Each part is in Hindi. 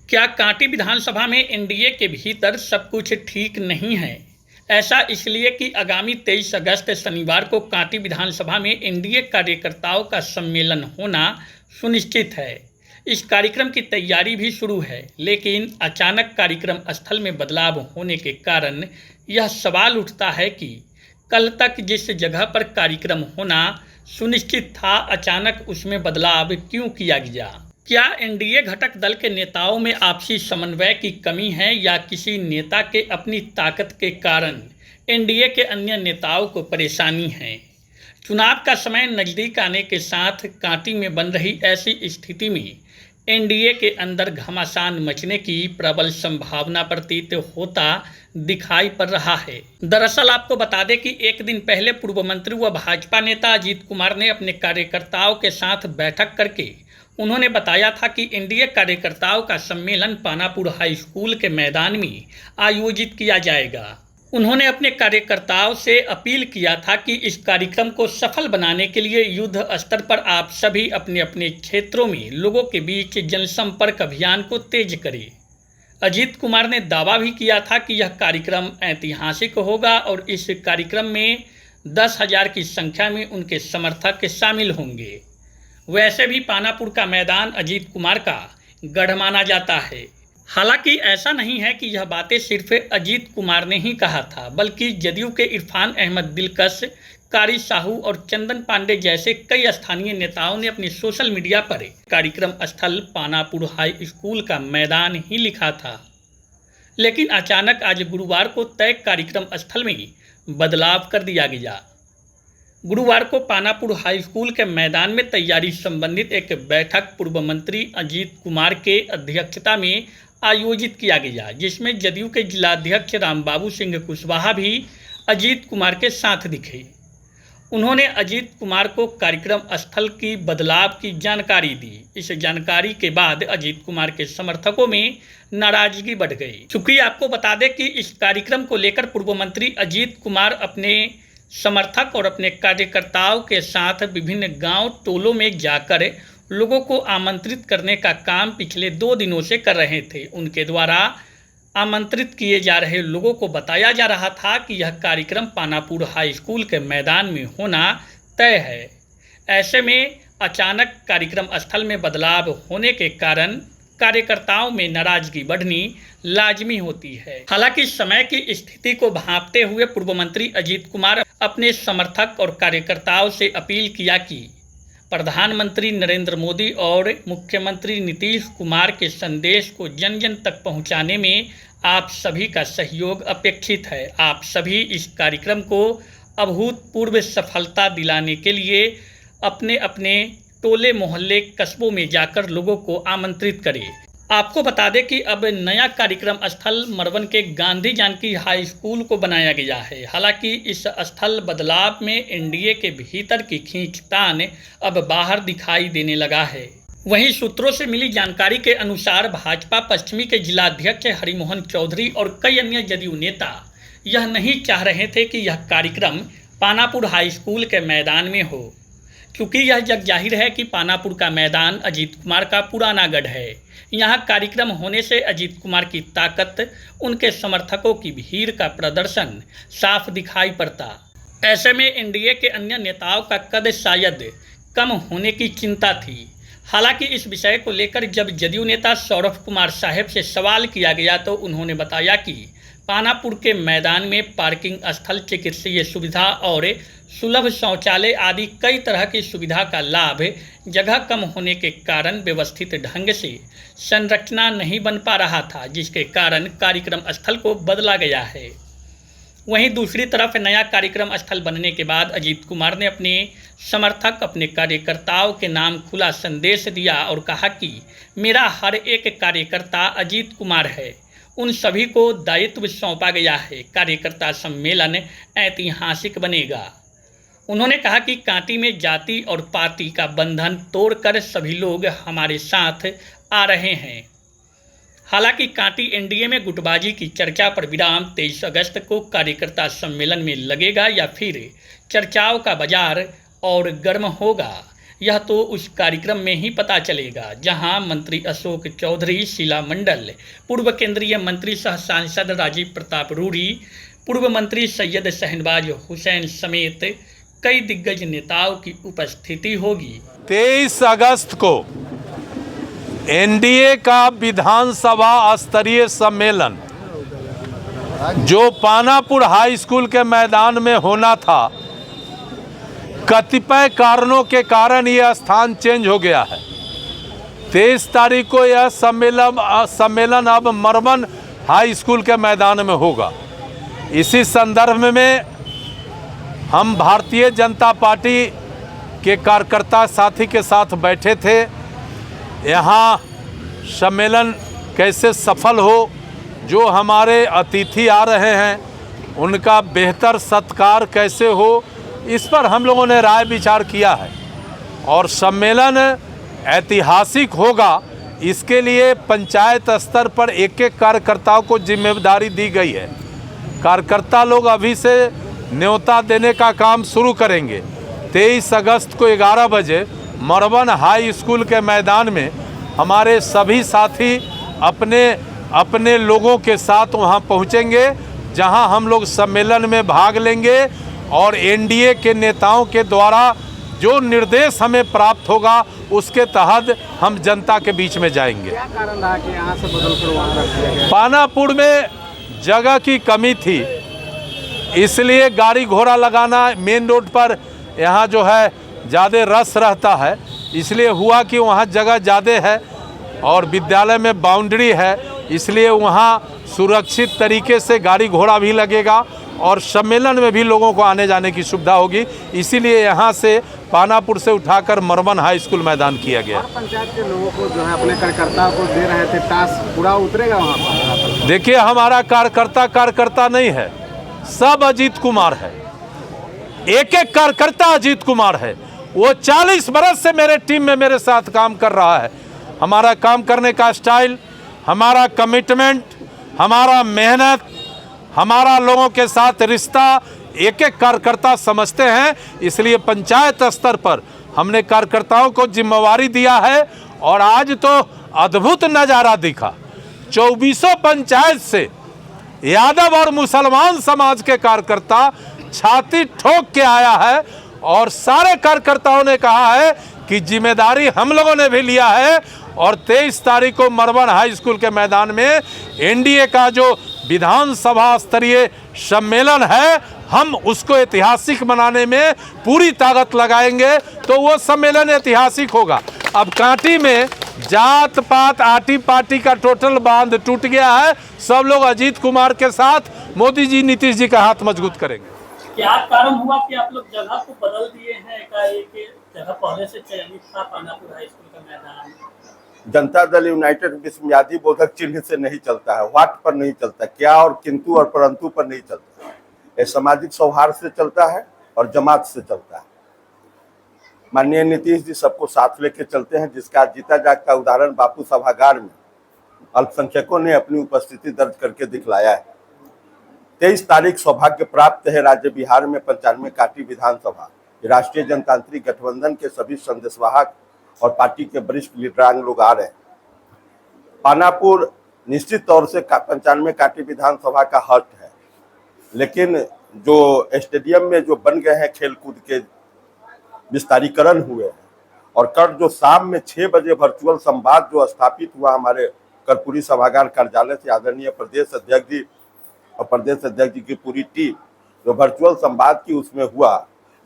क्या कांटी विधानसभा में एनडीए के भीतर सब कुछ ठीक नहीं है? ऐसा इसलिए कि आगामी 23 अगस्त शनिवार को कांटी विधानसभा में एनडीए कार्यकर्ताओं का सम्मेलन होना सुनिश्चित है। इस कार्यक्रम की तैयारी भी शुरू है, लेकिन अचानक कार्यक्रम स्थल में बदलाव होने के कारण यह सवाल उठता है कि कल तक जिस जगह पर कार्यक्रम होना सुनिश्चित था, अचानक उसमें बदलाव क्यों किया गया? क्या एनडीए घटक दल के नेताओं में आपसी समन्वय की कमी है या किसी नेता के अपनी ताकत के कारण एनडीए के अन्य नेताओं को परेशानी है? चुनाव का समय नज़दीक आने के साथ कांटी में बन रही ऐसी स्थिति में एनडीए के अंदर घमासान मचने की प्रबल संभावना प्रतीत होता दिखाई पड़ रहा है। दरअसल आपको बता दें कि एक दिन पहले पूर्व मंत्री व भाजपा नेता अजीत कुमार ने अपने कार्यकर्ताओं के साथ बैठक करके उन्होंने बताया था कि एनडीए कार्यकर्ताओं का सम्मेलन पानापुर हाई स्कूल के मैदान में आयोजित किया जाएगा। उन्होंने अपने कार्यकर्ताओं से अपील किया था कि इस कार्यक्रम को सफल बनाने के लिए युद्ध स्तर पर आप सभी अपने अपने क्षेत्रों में लोगों के बीच जनसंपर्क अभियान को तेज करें। अजीत कुमार ने दावा भी किया था कि यह कार्यक्रम ऐतिहासिक होगा और इस कार्यक्रम में 10,000 की संख्या में उनके समर्थक शामिल होंगे। वैसे भी पानापुर का मैदान अजीत कुमार का गढ़ माना जाता है। हालांकि ऐसा नहीं है कि यह बातें सिर्फ अजीत कुमार ने ही कहा था, बल्कि जदयू के इरफान अहमद दिलकश, कारी साहू और चंदन पांडे जैसे कई स्थानीय नेताओं ने अपने सोशल मीडिया पर कार्यक्रम स्थल पानापुर हाई स्कूल का मैदान ही लिखा था। लेकिन अचानक आज गुरुवार को तय कार्यक्रम स्थल में बदलाव कर दिया गया। गुरुवार को पानापुर हाई स्कूल के मैदान में तैयारी संबंधित एक बैठक पूर्व मंत्री अजीत कुमार के अध्यक्षता में आयोजित किया गया, जिसमें जदयू के जिलाध्यक्ष रामबाबू सिंह कुशवाहा भी अजीत कुमार के साथ दिखे। उन्होंने अजीत कुमार को कार्यक्रम स्थल की बदलाव की जानकारी दी। इस जानकारी के बाद अजीत कुमार के समर्थकों में नाराजगी बढ़ गई। चूंकि आपको बता दें कि इस कार्यक्रम को लेकर पूर्व मंत्री अजीत कुमार अपने समर्थक और अपने कार्यकर्ताओं के साथ विभिन्न गांव टोलों में जाकर लोगों को आमंत्रित करने का काम पिछले 2 दिनों से कर रहे थे। उनके द्वारा आमंत्रित किए जा रहे लोगों को बताया जा रहा था कि यह कार्यक्रम पानापुर हाई स्कूल के मैदान में होना तय है। ऐसे में अचानक कार्यक्रम स्थल में बदलाव होने के कारण कार्यकर्ताओं में नाराजगी बढ़नी लाजमी होती है। हालांकि समय की स्थिति को भांपते हुए पूर्व मंत्री अजीत कुमार अपने समर्थक और कार्यकर्ताओं से अपील किया कि प्रधानमंत्री नरेंद्र मोदी और मुख्यमंत्री नीतीश कुमार के संदेश को जन जन तक पहुंचाने में आप सभी का सहयोग अपेक्षित है। आप सभी इस कार्यक्रम को अभूतपूर्व सफलता दिलाने के लिए अपने अपने टोले मोहल्ले कस्बों में जाकर लोगों को आमंत्रित करें। आपको बता दें कि अब नया कार्यक्रम स्थल मरवन के गांधी जानकी हाई स्कूल को बनाया गया है। हालांकि इस स्थल बदलाव में एनडीए के भीतर की खींचतान अब बाहर दिखाई देने लगा है। वहीं सूत्रों से मिली जानकारी के अनुसार भाजपा पश्चिमी के जिलाध्यक्ष हरिमोहन चौधरी और कई अन्य जदयू नेता यह नहीं चाह रहे थे कि यह कार्यक्रम पानापुर हाई स्कूल के मैदान में हो, क्योंकि यह जग जाहिर है कि पानापुर का मैदान अजीत कुमार का पुराना गढ़ है। यहाँ कार्यक्रम होने से अजीत कुमार की ताकत, उनके समर्थकों की भीड़ का प्रदर्शन साफ दिखाई पड़ता। ऐसे में एनडीए के अन्य नेताओं का कद शायद कम होने की चिंता थी। हालांकि इस विषय को लेकर जब जदयू नेता सौरभ कुमार साहब से सवाल किया गया तो उन्होंने बताया कि पानापुर के मैदान में पार्किंग स्थल, चिकित्सीय सुविधा और सुलभ शौचालय आदि कई तरह की सुविधा का लाभ जगह कम होने के कारण व्यवस्थित ढंग से संरचना नहीं बन पा रहा था, जिसके कारण कार्यक्रम स्थल को बदला गया है। वहीं दूसरी तरफ नया कार्यक्रम स्थल बनने के बाद अजीत कुमार ने अपने समर्थक, अपने कार्यकर्ताओं के नाम खुला संदेश दिया और कहा कि मेरा हर एक कार्यकर्ता अजीत कुमार है, उन सभी को दायित्व सौंपा गया है। कार्यकर्ता सम्मेलन ऐतिहासिक बनेगा। उन्होंने कहा कि कांटी में जाति और पार्टी का बंधन तोड़कर सभी लोग हमारे साथ आ रहे हैं। हालांकि कांटी एनडीए में गुटबाजी की चर्चा पर विराम 23 अगस्त को कार्यकर्ता सम्मेलन में लगेगा या फिर चर्चाओं का बाजार और गर्म होगा, यह तो उस कार्यक्रम में ही पता चलेगा जहां मंत्री अशोक चौधरी, शीला मंडल, पूर्व केंद्रीय मंत्री सह सांसद राजीव प्रताप रूडी, पूर्व मंत्री सैयद शहनवाज हुसैन समेत कई दिग्गज नेताओं की उपस्थिति होगी। 23 अगस्त को एनडीए का विधानसभा स्तरीय सम्मेलन जो पानापुर हाई स्कूल के मैदान में होना था, कतिपय कारणों के कारण यह स्थान चेंज हो गया है। 23 तारीख को यह सम्मेलन अब मरवन हाई स्कूल के मैदान में होगा। इसी संदर्भ में हम भारतीय जनता पार्टी के कार्यकर्ता साथी के साथ बैठे थे। यहाँ सम्मेलन कैसे सफल हो, जो हमारे अतिथि आ रहे हैं उनका बेहतर सत्कार कैसे हो, इस पर हम लोगों ने राय विचार किया है और सम्मेलन ऐतिहासिक होगा। इसके लिए पंचायत स्तर पर एक एक कार्यकर्ताओं को जिम्मेदारी दी गई है। कार्यकर्ता लोग अभी से न्योता देने का काम शुरू करेंगे। 23 अगस्त को 11 बजे मरवन हाई स्कूल के मैदान में हमारे सभी साथी अपने लोगों के साथ वहां पहुंचेंगे, जहां हम लोग सम्मेलन में भाग लेंगे और एनडीए के नेताओं के द्वारा जो निर्देश हमें प्राप्त होगा उसके तहत हम जनता के बीच में जाएंगे। क्या कारण रहा कि यहाँ से बदलकर वहाँ रख दिया गया? पानापुर में जगह की कमी थी, इसलिए गाड़ी घोड़ा लगाना मेन रोड पर यहाँ जो है ज़्यादा रस रहता है, इसलिए हुआ कि वहाँ जगह ज़्यादा है और विद्यालय में बाउंड्री है, इसलिए वहाँ सुरक्षित तरीके से गाड़ी घोड़ा भी लगेगा और सम्मेलन में भी लोगों को आने जाने की सुविधा होगी। इसीलिए यहाँ से पानापुर से उठाकर मरवन हाई स्कूल मैदान किया गया। पंचायत के लोगों को जो है अपने कार्यकर्ता को दे रहे थे, टास्क पूरा उतरेगा वहाँ पर? देखिए, हमारा कार्यकर्ता नहीं है, सब अजीत कुमार है। एक एक कार्यकर्ता अजीत कुमार है। वो 40 बरस से मेरे टीम में मेरे साथ काम कर रहा है। हमारा काम करने का स्टाइल, हमारा कमिटमेंट, हमारा मेहनत, हमारा लोगों के साथ रिश्ता एक एक कार्यकर्ता समझते हैं। इसलिए पंचायत स्तर पर हमने कार्यकर्ताओं को जिम्मेवारी दिया है और आज तो अद्भुत नज़ारा दिखा। 24 पंचायत से यादव और मुसलमान समाज के कार्यकर्ता छाती ठोक के आया है और सारे कार्यकर्ताओं ने कहा है कि जिम्मेदारी हम लोगों ने भी लिया है और 23 तारीख को मरवन हाई स्कूल के मैदान में एनडीए का जो विधानसभा स्तरीय सम्मेलन है, हम उसको ऐतिहासिक बनाने में पूरी ताकत लगाएंगे, तो वो सम्मेलन ऐतिहासिक होगा। अब कांटी में जात पात आटी पाटी का टोटल बांध टूट गया है। सब लोग अजीत कुमार के साथ मोदी जी, नीतीश जी का हाथ मजबूत करेंगे। क्या कारण हुआ कि आप लोग जगह को बदल दिए हैं? एकाएक जगह पहले से चयनित था पानापुर हाई स्कूल का मैदान। जनता दल यूनाइटेड विस्मयादी बोधक चिन्ह से नहीं चलता है, वाट पर नहीं चलता, क्या और किंतु और परंतु पर नहीं चलता है। ये सामाजिक सौहार्द से चलता है और जमात से चलता है। माननीय नीतीश जी सबको साथ लेके चलते हैं, जिसका जीता जागता उदाहरण बापू सभागार में अल्पसंख्यकों ने अपनी उपस्थिति दर्ज करके दिखलाया है। 23 तारीख सौभाग्य प्राप्त है राज्य बिहार में 95 काटी विधानसभा राष्ट्रीय जनतांत्रिक गठबंधन के सभी संदेशवाहक और पार्टी के वरिष्ठ लीडरांग लोग आ रहे हैं। पानापुर निश्चित तौर से 95 काटी विधानसभा का हर्ट है, लेकिन जो स्टेडियम में जो बन गए हैं खेलकूद के विस्तारीकरण हुए हैं और कल जो शाम में 6 बजे वर्चुअल संवाद जो स्थापित हुआ हमारे कर्पूरी सभागार कार्यालय से आदरणीय प्रदेश अध्यक्ष जी और प्रदेश अध्यक्ष जी की पूरी टीम जो वर्चुअल संवाद की, उसमें हुआ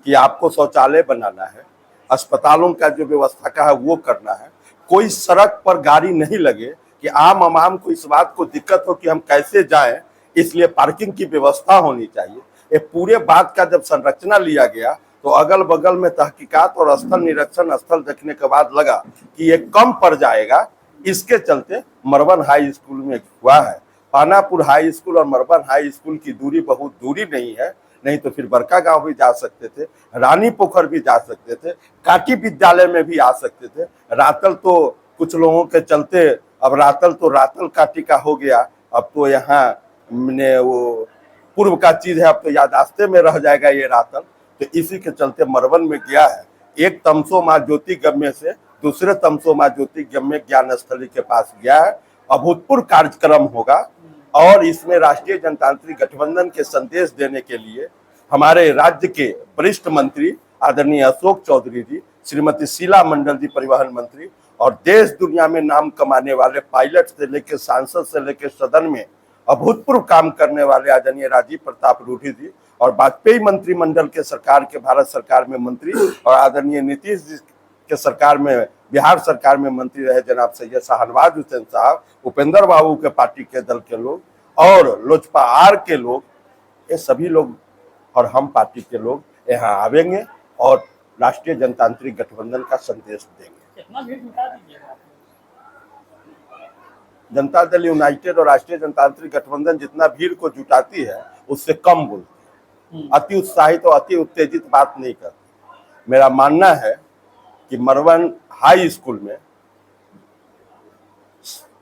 कि आपको शौचालय बनाना है, अस्पतालों का जो व्यवस्था का है वो करना है, कोई सड़क पर गाड़ी नहीं लगे कि आम आवाम को इस बात को दिक्कत हो कि हम कैसे जाएं, इसलिए पार्किंग की व्यवस्था होनी चाहिए। ये पूरे बात का जब संरचना लिया गया तो अगल बगल में तहकीकात और स्थल निरीक्षण स्थल देखने के बाद लगा कि ये कम पड़ जाएगा। इसके चलते मरवन हाई स्कूल में हुआ है। पानापुर हाई स्कूल और मरवन हाई स्कूल की दूरी बहुत दूरी नहीं है, नहीं तो फिर बरका गांव भी जा सकते थे, रानी पोखर भी जा सकते थे, काटी विद्यालय में भी आ सकते थे। रातल तो कुछ लोगों के चलते अब रातल तो रातल काटी का हो गया, अब तो यहाँ वो पूर्व का चीज है, अब तो यादाश्ते में रह जाएगा ये रातल। तो इसी के चलते मरवन में गया है। एक तमसो माँ ज्योतिगम्य से दूसरे तमसो माँ ज्योतिगम्य ज्ञान स्थली के पास गया है। अभूतपूर्व कार्यक्रम होगा और इसमें राष्ट्रीय जनतांत्रिक गठबंधन के संदेश देने के लिए हमारे राज्य के वरिष्ठ मंत्री आदरणीय अशोक चौधरी जी, श्रीमती शीला मंडल जी परिवहन मंत्री, और देश दुनिया में नाम कमाने वाले पायलट से लेकर सांसद से लेकर सदन में अभूतपूर्व काम करने वाले आदरणीय राजीव प्रताप रूढ़ी जी, और वाजपेयी मंत्रिमंडल के सरकार के भारत सरकार में मंत्री और आदरणीय नीतीश जी के सरकार में बिहार सरकार में मंत्री रहे जनाब सैयद शाहनवाज हुसैन साहब, उपेंद्र बाबू के पार्टी के दल के लोग और लोजपा आर के लोग, ये सभी लोग और हम पार्टी के लोग यहाँ आवेंगे और राष्ट्रीय जनतांत्रिक गठबंधन का संदेश देंगे। कितना भीड़ जुटा दीजिएगा? जनता दल यूनाइटेड और राष्ट्रीय जनतांत्रिक गठबंधन जितना भीड़ को जुटाती है उससे कम बोलती है, अति उत्साहित और अति उत्तेजित बात नहीं करती। मेरा मानना है कि मरवन हाई स्कूल में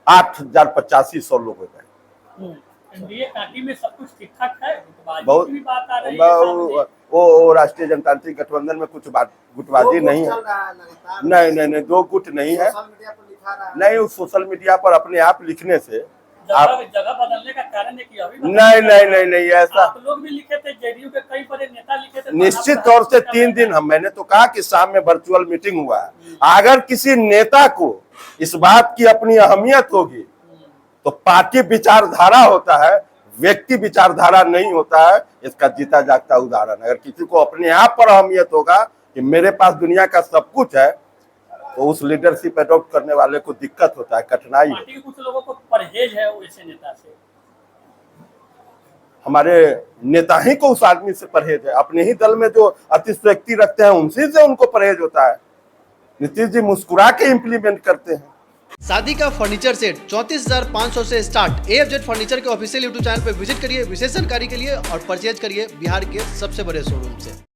8,085 लोग हो गए। एनडीए कांटी में सब कुछ ठीक ठाक है, बहुत की बात आ रही है वो राष्ट्रीय जनतांत्रिक गठबंधन में कुछ गुटबाजी नहीं है। नहीं, दो गुट नहीं है। नहीं, उस सोशल मीडिया पर अपने आप लिखने से जगह बदलने का कारण है कि अभी नहीं ऐसा आप लोग भी लिखे थे, जेडीयू के कई बड़े नेता लिखे थे। निश्चित तौर से 3 दिन मैंने तो कहा कि शाम में वर्चुअल मीटिंग हुआ है। अगर किसी नेता को इस बात की अपनी अहमियत होगी तो पार्टी विचारधारा होता है, व्यक्ति विचारधारा नहीं होता है। इसका जीता जागता उदाहरण, अगर किसी को अपने आप पर अहमियत होगा कि मेरे पास दुनिया का सब कुछ है, तो उस लीडरशिप एडॉप्ट करने वाले को दिक्कत होता है, कठिनाई पार्टी के कुछ लोगों को परहेज है वैसे नेता से। हमारे नेता ही को उस आदमी से परहेज है। अपने ही दल में जो अतिशयोक्ति रखते हैं उनसे से उनको परहेज होता है। नीतीश जी मुस्कुरा के इम्प्लीमेंट करते हैं। शादी का फर्नीचर सेट 34,500 से स्टार्ट। AFZ फर्नीचर के ऑफिशियल यूट्यूब चैनल पर विजिट करिए विशेष जानकारी के लिए और परचेज करिए बिहार के सबसे बड़े शोरूम से।